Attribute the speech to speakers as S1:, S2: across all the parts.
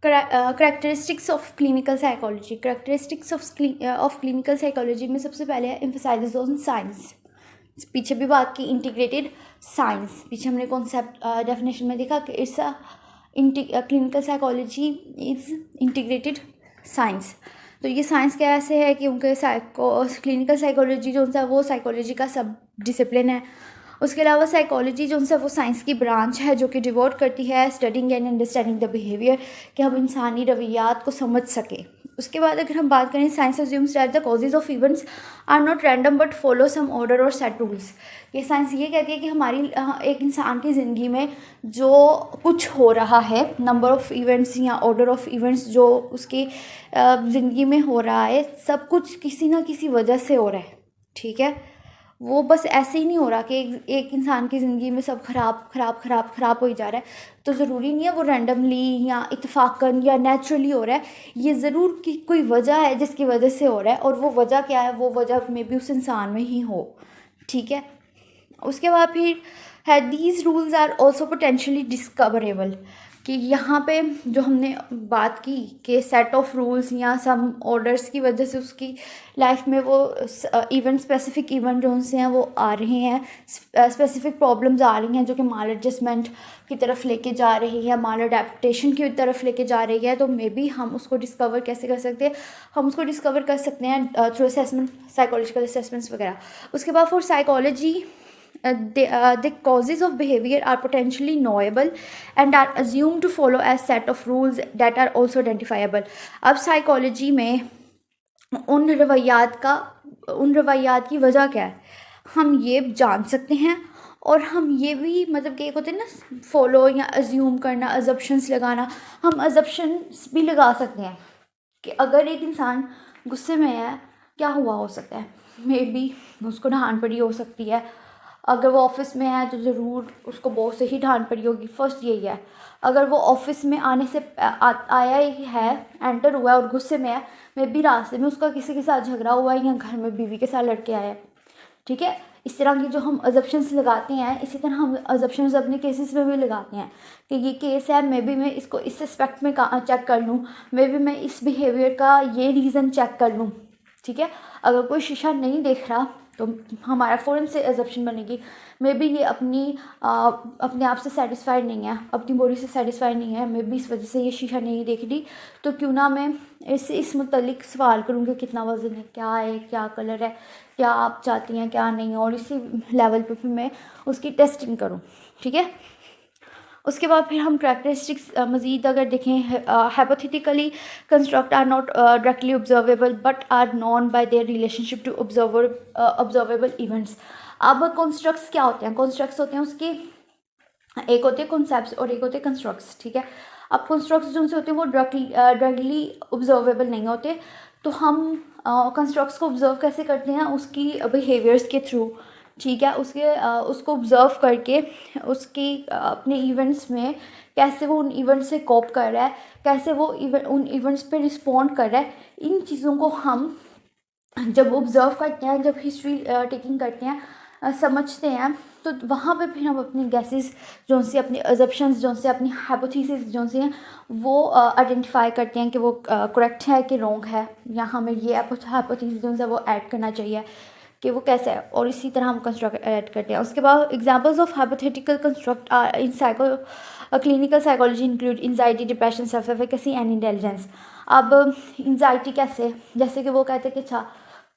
S1: Characteristics of clinical psychology. Characteristics of clinical psychology में सबसे पहले है एम्फसाइजेस ऑन साइंस। पीछे भी बात की इंटीग्रेटेड साइंस, पीछे हमने कॉन्सेप्ट डेफिनेशन में देखा कि it's clinical psychology is integrated science. तो ये साइंस क्या ऐसे है कि उनके क्लिनिकल साइकोलॉजी जो है वो साइकोलॉजी का सब डिसिप्लिन है। उसके अलावा साइकोलॉजी जो है वो साइंस की ब्रांच है जो कि डिवोट करती है studying and understanding the behaviour, कि हम इंसानी रवैयात को समझ सकें। उसके बाद अगर हम बात करें, science assumes that the causes of events are not random but follow some order और सेट रूल्स। ये साइंस ये कहती है कि हमारी एक इंसान की ज़िंदगी में जो कुछ हो रहा है, नंबर ऑफ़ इवेंट्स या ऑर्डर ऑफ़ इवेंट्स जो उसकी ज़िंदगी में हो रहा है, सब कुछ किसी ना किसी वजह से हो रहा है। ठीक है, वो बस ऐसे ही नहीं हो रहा कि एक इंसान की ज़िंदगी में सब ख़राब हो ही जा रहा है। तो ज़रूरी नहीं है वो रैंडमली या इत्तेफाकन या नेचुरली हो रहा है। ये ज़रूर कि कोई वजह है जिसकी वजह से हो रहा है, और वो वजह क्या है, वो वजह में भी उस इंसान में ही हो। ठीक है, उसके बाद फिर है these rules are also potentially discoverable, कि यहाँ पे जो हमने बात की कि सेट ऑफ रूल्स या सम ऑर्डर्स की वजह से उसकी लाइफ में वो इवेंट स्पेसिफिक इवेंट जो उनसे हैं वो आ रहे हैं, स्पेसिफिक प्रॉब्लम्स आ रही हैं जो कि माल एडजस्टमेंट की तरफ लेके जा रही है, माल अडेप्टेशन की तरफ लेके जा रही है। तो मे बी हम उसको डिस्कवर कैसे कर सकते हैं, हम उसको डिस्कवर कर सकते हैं थ्रू असेसमेंट, साइकोलॉजिकल असेसमेंट्स वगैरह। उसके बाद for psychology the causes of behavior are potentially knowable and are assumed to follow as set of rules that are also identifiable। अब साइकोलॉजी में उन रवैयात की वजह क्या है हम ये जान सकते हैं, और हम ये भी मतलब कि एक होते हैं ना फॉलो या अज्यूम करना, अजप्शंस लगाना, हम अजप्शंस भी लगा सकते हैं कि अगर एक इंसान गुस्से में है क्या हुआ हो सकता है, मे बी उसको डांट पड़ी हो सकती है। अगर वो ऑफिस में है तो ज़रूर उसको बॉस से ही डांट पड़ी होगी, फर्स्ट यही है। अगर वो ऑफिस में आने से आया ही है, एंटर हुआ है और गुस्से में है, मे बी रास्ते में उसका किसी के साथ झगड़ा हुआ है या घर में बीवी के साथ लड़के आया है। ठीक है, इस तरह की जो हम अजप्शंस लगाते हैं, इसी तरह हम अजप्शंस अपने केसेस में भी लगाते हैं कि ये केस है, मे बी मैं इसको इस एस्पेक्ट में चेक कर लूँ, मे बी मैं इस बिहेवियर का ये रीज़न चेक कर लूँ। ठीक है, अगर कोई शीशा नहीं देख रहा तो हमारा फ़ौरन से एजप्शन बनेगी, मे बी ये अपने आप से सेटिस्फाइड नहीं है, अपनी बॉडी से सेटिस्फाइड नहीं है, मे बी इस वजह से ये शीशा नहीं देख रही, तो क्यों ना मैं इस मुतल्लिक सवाल करूँ कि कितना वज़न है, क्या है, क्या कलर है, क्या आप चाहती हैं, क्या नहीं, और इसी लेवल पे फिर मैं उसकी टेस्टिंग करूँ। ठीक है, उसके बाद फिर हम करेक्टरिस्टिक्स मज़ीद अगर देखें, hypothetically construct are not directly observable but are known by their relationship to observable events. अब कॉन्स्ट्रक्ट्स क्या होते हैं, कॉन्स्ट्रक्ट्स होते हैं उसके एक होते हैं कॉन्सेप्ट्स और एक होते हैं कंस्ट्रक्ट्स। ठीक है, अब कंस्ट्रक्ट्स जो होते हैं वो डायरेक्टली ऑब्जर्वेबल नहीं होते, तो हम कंस्ट्रक्ट्स को ऑब्जर्व कैसे करते हैं, उसकी बिहेवियर्स के थ्रू। ठीक है, उसको ऑब्जर्व करके उसकी अपने इवेंट्स में कैसे वो उन इवेंट्स से कोप कर रहा है, कैसे वो उन इवेंट्स पे रिस्पॉन्ड कर रहा है, इन चीज़ों को हम जब ऑब्ज़र्व करते हैं, जब हिस्ट्री टेकिंग करते हैं, समझते हैं, तो वहाँ पे फिर हम अपनी गैसेस जो से, अपनी अजप्शंस जो से, अपनी हाइपोथेसिस जो से हैं वो आइडेंटिफाई करते हैं कि वो करेक्ट है कि रॉन्ग है, या हमें ये हाइपोथेसिस जो है वो ऐड करना चाहिए कि वो कैसा है, और इसी तरह हम कंस्ट्रक्ट ऐड करते हैं। उसके बाद examples of hypothetical construct in clinical psychology include anxiety, depression, self efficacy and intelligence. अब एंजाइटी कैसे, जैसे कि वो कहते हैं कि अच्छा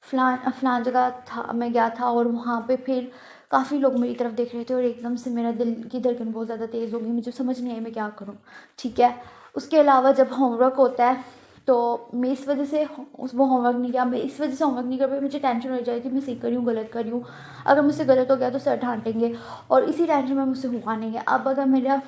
S1: फलान जगह था, मैं गया था और वहाँ पे फिर काफ़ी लोग मेरी तरफ देख रहे थे और एकदम से मेरा दिल की धड़कन बहुत ज़्यादा तेज़ हो गई, मुझे समझ नहीं आई मैं क्या करूँ। ठीक है, उसके अलावा जब होमवर्क होता है तो मैं इस वजह से वो होमवर्क नहीं किया, मैं इस वजह से होमवर्क नहीं कर पाई, मुझे टेंशन हो जाएगी मैं सही कर रही हूँ गलत कर रही हूँ, अगर मुझसे गलत हो गया तो सर डांटेंगे, और इसी टेंशन में मुझसे हुआ नहीं है। अब अगर मेरा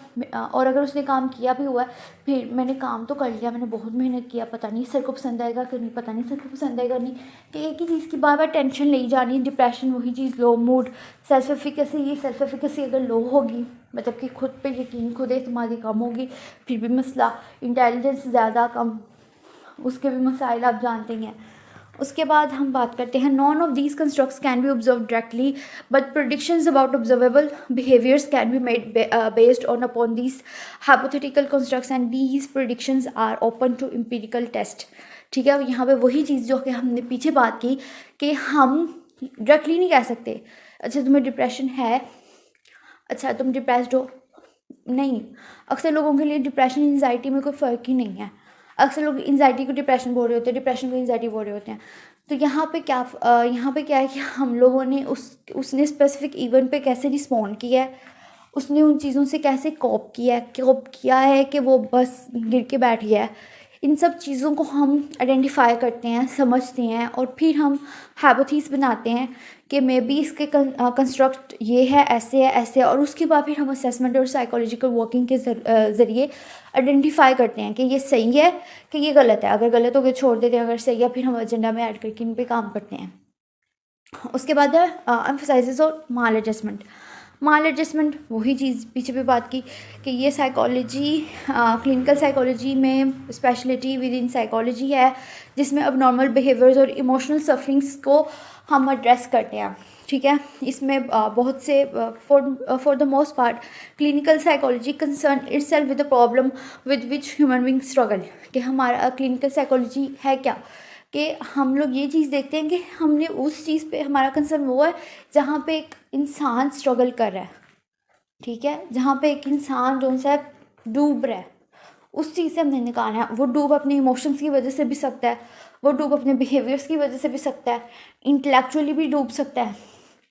S1: और अगर उसने काम किया भी हुआ है, फिर मैंने काम तो कर लिया, मैंने बहुत मेहनत किया, पता नहीं सर को पसंद आएगा कि नहीं, पता नहीं सर को पसंद आएगा नहीं, कि एक ही चीज़ की बार बार टेंशन ले जानी, डिप्रेशन वही चीज़, लो मूड, सेल्फ एफिकेसी, ये सेल्फ एफिकेसी अगर लो होगी मतलब कि खुद पे यकीन, खुद एतमादी कम होगी, फिर भी मसला, इंटेलिजेंस ज़्यादा कम, उसके भी मसाइल आप जानते हैं। उसके बाद हम बात करते हैं none of these constructs can be observed directly but predictions about observable behaviours can be made based on upon these hypothetical constructs and these predictions are open to empirical test. ठीक है, यहाँ पे वही चीज़ जो कि हमने पीछे बात की कि हम डायरेक्टली नहीं कह सकते अच्छा तुम्हें डिप्रेशन है, अच्छा तुम डिप्रेस्ड हो। नहीं, अक्सर लोगों के लिए डिप्रेशन एंजाइटी में कोई फ़र्क ही नहीं है। अक्सर लोग एंजाइटी को डिप्रेशन बोल रहे होते हैं, डिप्रेशन को एंजाइटी बोल रहे होते हैं। तो यहाँ पे क्या है कि हम लोगों ने उसने स्पेसिफिक इवेंट पे कैसे रिस्पॉन्ड किया है, उसने उन चीज़ों से कैसे कोप किया है कि वो बस गिर के बैठ गया है। इन सब चीज़ों को हम आइडेंटिफाई करते हैं, समझते हैं और फिर हम हाइपोथेसिस बनाते हैं कि मे बी इसके कंस्ट्रक्ट ये है, ऐसे है, ऐसे है, और उसके बाद फिर हम असेसमेंट और साइकोलॉजिकल वर्किंग के ज़रिए आइडेंटिफाई करते हैं कि ये सही है कि ये गलत है। अगर गलत हो गया छोड़ देते हैं, अगर सही है फिर हम एजेंडा में ऐड करके इन पे काम करते हैं। उसके बाद है एम्फसाइजेस और माल एडजस्टमेंट वही चीज़ पीछे भी बात की कि ये साइकोलॉजी क्लिनिकल साइकोलॉजी में स्पेशलिटी विद इन साइकोलॉजी है जिसमें अब नॉर्मल बिहेवियर्स और इमोशनल सफरिंग्स को हम एड्रेस करते हैं। ठीक है, इसमें बहुत से for the most part clinical psychology concern itself with the problem with which human being struggle. कि हमारा क्लिनिकल साइकोलॉजी है क्या कि हम लोग ये चीज़ देखते हैं कि हमने उस चीज़ पे हमारा कंसर्न वो है जहाँ पे एक इंसान स्ट्रगल कर रहा है। ठीक है, जहाँ पे एक इंसान जो सा डूब रहा है उस चीज़ से हमने निकालना है। वो डूब अपने इमोशंस की वजह से भी सकता है, वो डूब अपने बिहेवियर्स की वजह से भी सकता है, इंटेलेक्चुअली भी डूब सकता है।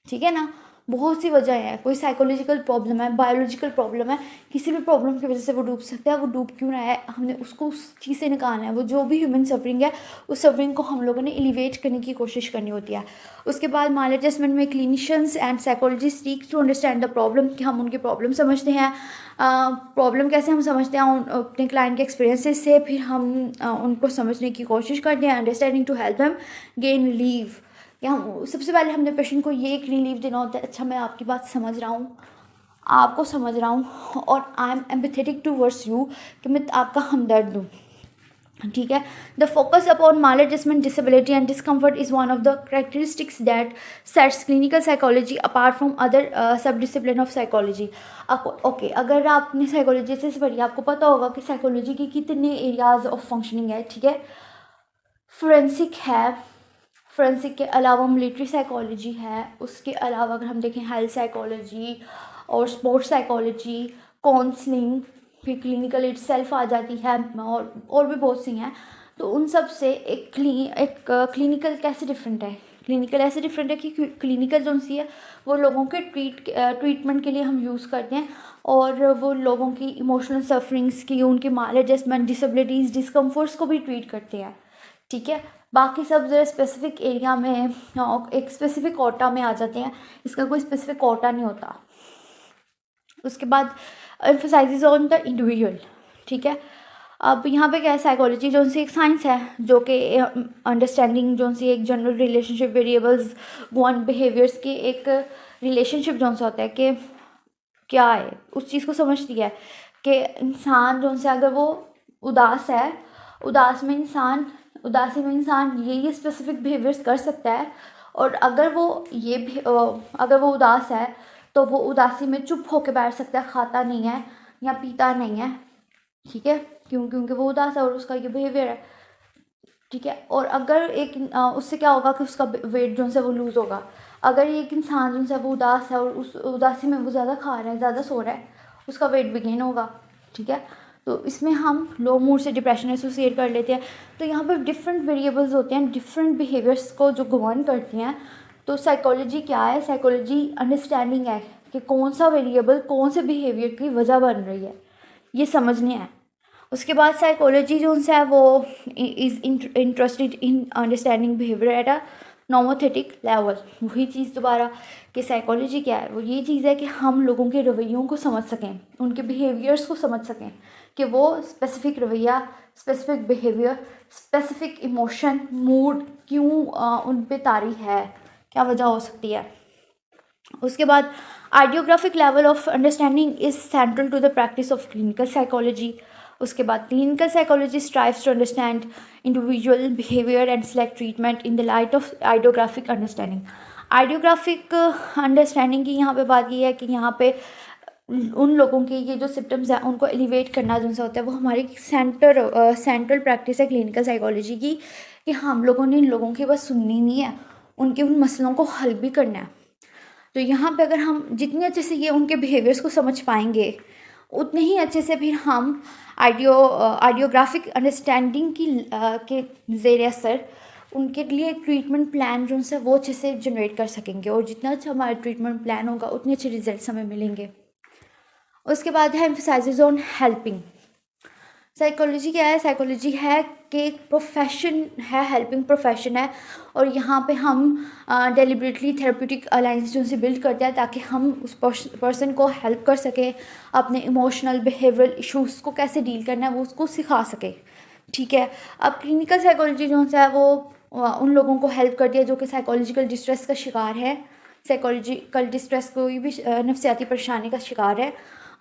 S1: ठीक है ना, बहुत सी वजह है, कोई साइकोलॉजिकल प्रॉब्लम है, बायोलॉजिकल प्रॉब्लम है, किसी भी प्रॉब्लम की वजह से वो डूब सकता है। वो डूब क्यों रहा है, हमने उसको उस चीज़ से निकालना है। वो जो भी ह्यूमन सफरिंग है उस सफरिंग को हम लोगों ने एलिवेट करने की कोशिश करनी होती है। उसके बाद माल एडजस्टमेंट में clinicians and psychologists seek to understand the problem कि हम उनकी प्रॉब्लम समझते हैं। प्रॉब्लम कैसे हम समझते हैं अपने क्लाइंट के एक्सपीरियंसेस से, फिर हम उनको समझने की कोशिश करते हैं, understanding to help them gain relief. या हम सबसे पहले हमने पेशेंट को ये एक रिलीफ देना होता है, अच्छा मैं आपकी बात समझ रहा हूँ, आपको समझ रहा हूँ और I am empathetic towards you, कि मैं आपका हमदर्द हूँ। ठीक है, the focus upon mall adjustment disability and discomfort is one of the characteristics that sets clinical psychology apart from other सब डिसिप्लिन ऑफ साइकोलॉजी। ओके, अगर आपने साइकोलॉजी से पढ़ी आपको पता होगा कि साइकोलॉजी के कितने एरियाज ऑफ फंक्शनिंग है। ठीक है, फोरेंसिक है, फोरेंसिक के अलावा मिलिट्री साइकोलॉजी है, उसके अलावा अगर हम देखें हेल्थ साइकोलॉजी और स्पोर्ट्स साइकोलॉजी, काउंसलिंग, फिर क्लिनिकल इटसेल्फ आ जाती है और भी बहुत सी हैं। तो उन सब से एक क्लिनिकल कैसे डिफरेंट है, क्लिनिकल ऐसे डिफरेंट है कि क्लिनिकल जो सी है वो लोगों के ट्रीटमेंट के लिए हम यूज़ करते हैं और वो लोगों की इमोशनल सफरिंग्स की, उनके माल एडजस्टमेंट, डिसेबिलिटीज़, डिस्कम्फर्ट्स को भी ट्रीट करते हैं। ठीक है, बाकी सब जो स्पेसिफिक एरिया में एक स्पेसिफिक कोटा में आ जाते हैं, इसका कोई स्पेसिफिक कोटा नहीं होता। उसके बाद एम्फसाइजेस ऑन द इंडिविजुअल। ठीक है, अब यहाँ पे क्या है, साइकोलॉजी जो सी एक साइंस है जो कि अंडरस्टैंडिंग जो सी एक general relationship variables one behaviours की एक रिलेशनशिप जो सा होता है कि क्या है उस चीज़ को समझती है कि इंसान जो से अगर वो उदास है, उदासी में इंसान ये स्पेसिफिक बिहेवियर्स कर सकता है, और अगर वो उदास है तो वो उदासी में चुप होकर बैठ सकता है, खाता नहीं है या पीता नहीं है। ठीक है, क्योंकि वो उदास है और उसका ये बिहेवियर है। ठीक है, और अगर उससे क्या होगा कि उसका वेट जो है वो लूज़ होगा। अगर एक इंसान जो है वो उदास है और उस उदासी में वो ज़्यादा खा रहा है, ज़्यादा सो रहा है, उसका वेट भी गेन होगा। ठीक है, तो इसमें हम लो मूड से डिप्रेशन एसोसिएट कर लेते हैं। तो यहाँ पर डिफरेंट वेरिएबल्स होते हैं, डिफरेंट बिहेवियर्स को जो गवर्न करती हैं। तो साइकोलॉजी क्या है, साइकोलॉजी अंडरस्टैंडिंग है कि कौन सा वेरिएबल कौन से बिहेवियर की वजह बन रही है, ये समझने हैं। उसके बाद साइकोलॉजी जो है वो is interested in understanding behaviour at a nomothetic level. वही चीज़ दोबारा कि साइकोलॉजी क्या है, वो ये चीज़ है कि हम लोगों के रवैयों को समझ सकें, उनके बिहेवियर्स को समझ सकें कि वो स्पेसिफिक रवैया, specific behaviour, specific emotion, mood क्यों उन पे तारी है, क्या वजह हो सकती है। उसके बाद idiographic level of understanding is central to the practice of clinical psychology. उसके बाद clinical psychology strives to understand individual behaviour and select treatment in the light of idiographic understanding. Idiographic understanding की यहाँ पे बात ये है कि यहाँ पे उन लोगों के ये जो सिम्टम्स हैं उनको एलिवेट करना जो सा होता है वो हमारी सेंट्रल प्रैक्टिस है क्लिनिकल साइकोलॉजी की, कि हम लोगों ने इन लोगों की बस सुननी नहीं है, उनके उन मसलों को हल भी करना है। तो यहाँ पे अगर हम जितने अच्छे से ये उनके बिहेवियर्स को समझ पाएंगे उतने ही अच्छे से फिर हम आइडियोग्राफिक अंडरस्टैंडिंग के ज़ेर असर उनके लिए ट्रीटमेंट प्लान जो है वो अच्छे से जनरेट कर सकेंगे, और जितना अच्छा हमारा ट्रीटमेंट प्लान होगा उतने अच्छे रिजल्ट्स हमें मिलेंगे। उसके बाद है एम्फसाइजेज ऑन हेल्पिंग। साइकोलॉजी क्या है? साइकोलॉजी है कि एक प्रोफेशन है, हेल्पिंग प्रोफेशन है, और यहाँ पे हम डेलिबरेटली थेरेप्यूटिक अलाइंस जो से बिल्ड करते हैं ताकि हम उस पर्सन को हेल्प कर सकें, अपने इमोशनल बिहेवियरल इश्यूज़ को कैसे डील करना है वो उसको सिखा सके। ठीक है। अब क्लिनिकल साइकोलॉजी जो है वो उन लोगों को हेल्प करती है जो कि साइकोलॉजिकल डिस्ट्रेस का शिकार है, साइकोलॉजिकल डिस्ट्रेस कोई भी नफ्सियाती परेशानी का शिकार है।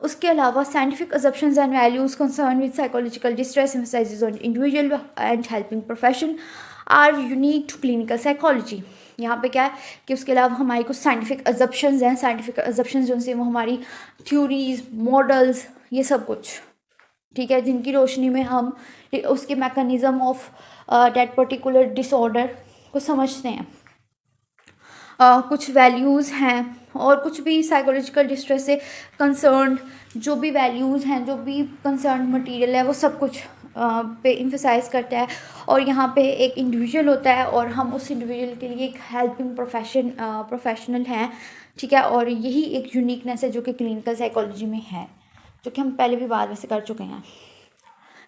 S1: उसके अलावा scientific assumptions and values concern with psychological distress emphasises on individual and helping profession are unique to clinical psychology. यहाँ पे क्या है कि उसके अलावा हमारी कुछ साइंटिफिक अजप्शंस हैं, साइंटिफिक अजप्शंस जो से वो हमारी थ्योरीज, मॉडल्स, ये सब कुछ, ठीक है, जिनकी रोशनी में हम उसके mechanism of that particular disorder को समझते हैं। कुछ वैल्यूज़ हैं और कुछ भी साइकोलॉजिकल डिस्ट्रेस से कंसर्न जो भी वैल्यूज़ हैं, जो भी कंसर्न मटेरियल है, वो सब कुछ पे एम्फसाइज करता है। और यहाँ पे एक इंडिविजुअल होता है और हम उस इंडिविजुअल के लिए एक हेल्पिंग प्रोफेशनल हैं, ठीक है। और यही एक यूनिकनेस है जो कि क्लिनिकल साइकोलॉजी में है, जो कि हम पहले भी बात वैसे कर चुके हैं।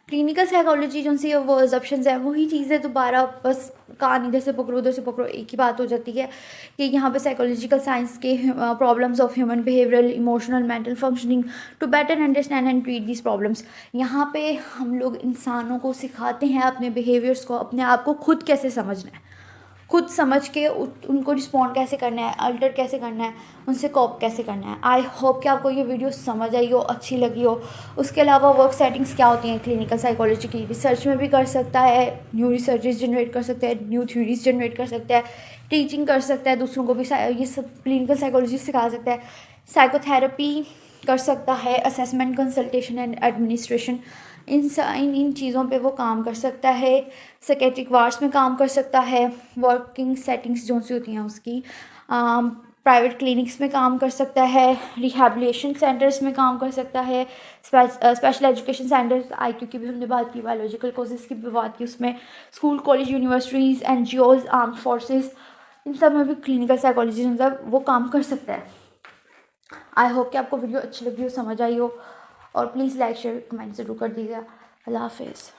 S1: क्लिनिकल साइकोलॉजी जो सी वो अजप्शंस है वही चीज़ें दोबारा बस कहानी इधर से पकड़ो उधर से पकड़ो, एक ही बात हो जाती है कि यहाँ पे साइकोलॉजिकल साइंस के problems of human behavioural, emotional, mental functioning to better understand and treat this problems. यहाँ पे हम लोग इंसानों को सिखाते हैं अपने बिहेवियर्स को, अपने आप को खुद कैसे समझना है, खुद समझ के उनको रिस्पॉन्ड कैसे करना है, अल्टर कैसे करना है, उनसे कॉप कैसे करना है। आई होप कि आपको ये वीडियो समझ आई हो, अच्छी लगी हो। उसके अलावा वर्क सेटिंग्स क्या होती हैं क्लिनिकल साइकोलॉजी की, रिसर्च में भी कर सकता है, न्यू रिसर्चेज जनरेट कर सकता है, न्यू थ्योरीज जनरेट कर सकता है, टीचिंग कर सकता है, दूसरों को भी ये सब क्लिनिकल साइकोलॉजी सिखा सकता है, साइकोथेरेपी कर सकता है, असेसमेंट, कंसल्टेशन एंड एडमिनिस्ट्रेशन, इन चीज़ों पे वो काम कर सकता है। साइकेट्रिक वार्ड्स में काम कर सकता है, वर्किंग सेटिंग्स जो सी होती हैं उसकी, प्राइवेट क्लिनिक्स में काम कर सकता है, रिहैबिलिटेशन सेंटर्स में काम कर सकता है, स्पेशल एजुकेशन सेंटर्स, IQ की भी हमने बात की, बायोलॉजिकल कोर्सेज की भी बात की, उसमें school, college, universities, NGOs, arm forces, इन सब में भी क्लिनिकल साइकोलॉजी मतलब वो काम कर सकता है। आई होप कि आपको वीडियो अच्छी लगी हो, समझ आई हो, और प्लीज़ लाइक, शेयर, कमेंट ज़रूर कर दीजिएगा। अल्लाह हाफिज़।